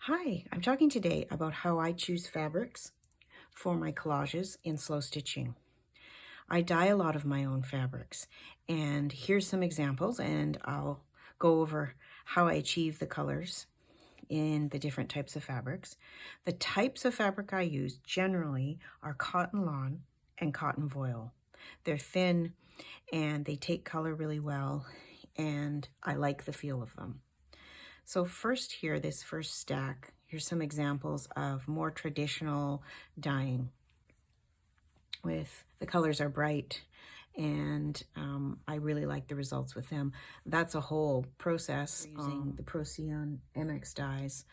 Hi, I'm talking today about how I choose fabrics for my collages in slow stitching. I dye a lot of my own fabrics, and here's some examples, and I'll go over how I achieve the colors in the different types of fabrics. The types of fabric I use generally are cotton lawn and cotton voile. They're thin and they take color really well, and I like the feel of them. So first here, this first stack, here's some examples of more traditional dyeing with the colors are bright, and I really like the results with them. That's a whole process using the Procyon MX dyes.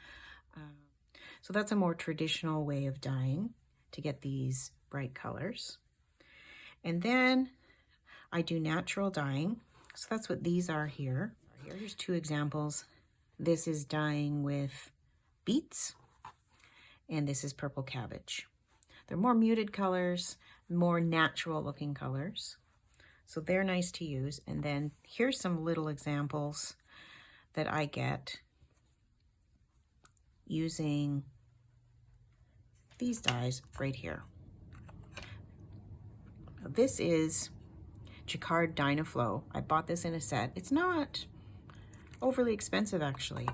So that's a more traditional way of dyeing to get these bright colors. And then I do natural dyeing. So that's what these are here. Here's two examples. This is dyeing with beets, and this is purple cabbage. They're more muted colors, more natural looking colors. So they're nice to use. And then here's some little examples that I get using these dyes right here. This is Jacquard Dynaflow. I bought this in a set. It's not overly expensive actually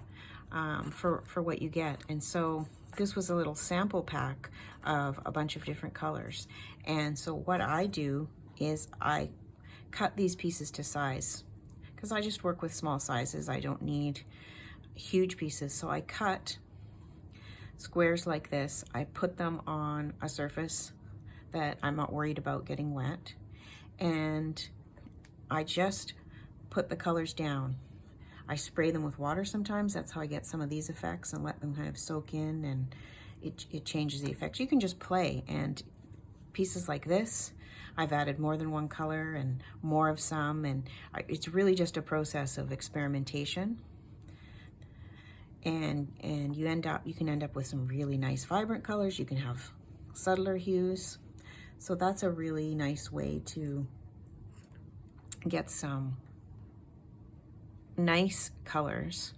for what you get, and so this was a little sample pack of a bunch of different colors. And so what I do is I cut these pieces to size, because I just work with small sizes. I don't need huge pieces, so I cut squares like this. I put them on a surface that I'm not worried about getting wet, and I just put the colors down. I spray them with water sometimes. That's how I get some of these effects, and let them kind of soak in, and it changes the effect. You can just play, and pieces like this, I've added more than one color and more of some, and it's really just a process of experimentation. And you can end up with some really nice vibrant colors. You can have subtler hues. So that's a really nice way to get some nice colors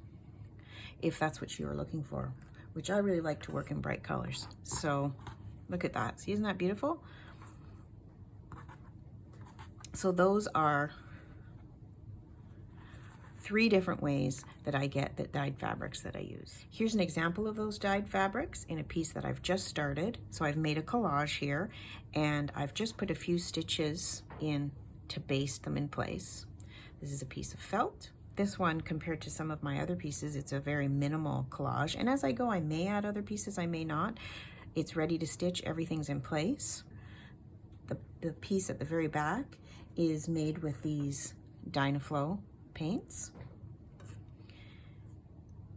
if that's what you're looking for, which I really like to work in bright colors. So look at that. See, isn't that beautiful? So those are 3 different ways that I get the dyed fabrics that I use. Here's an example of those dyed fabrics in a piece that I've just started. So I've made a collage here, and I've just put a few stitches in to baste them in place. This is a piece of felt. This one, compared to some of my other pieces, it's a very minimal collage. And as I go, I may add other pieces, I may not. It's ready to stitch, everything's in place. The piece at the very back is made with these Dynaflow paints.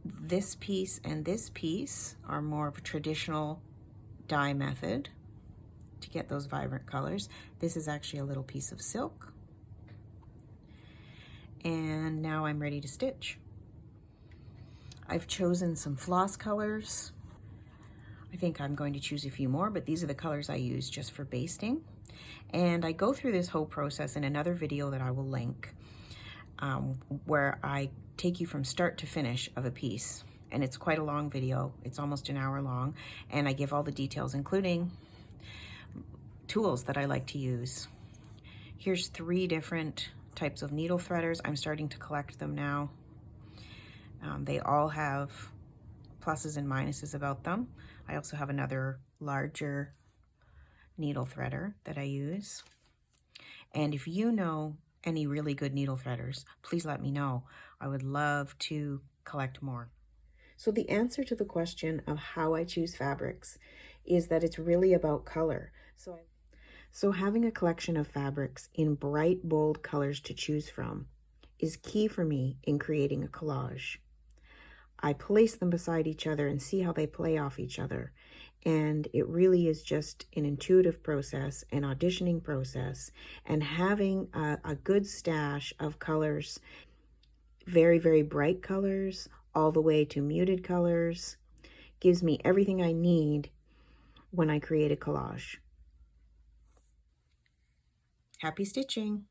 This piece and this piece are more of a traditional dye method to get those vibrant colors. This is actually a little piece of silk. And now I'm ready to stitch. I've chosen some floss colors. I think I'm going to choose a few more, but these are the colors I use just for basting. And I go through this whole process in another video that I will link, where I take you from start to finish of a piece. And it's quite a long video. It's almost an hour long. And I give all the details, including tools that I like to use. Here's 3 different types of needle threaders. I'm starting to collect them now. They all have pluses and minuses about them. I also have another larger needle threader that I use. And if you know any really good needle threaders, please let me know. I would love to collect more. So the answer to the question of how I choose fabrics is that it's really about color. So having a collection of fabrics in bright, bold colors to choose from is key for me in creating a collage. I place them beside each other and see how they play off each other. And it really is just an intuitive process, an auditioning process, and having a good stash of colors, very, very bright colors, all the way to muted colors, gives me everything I need when I create a collage. Happy stitching!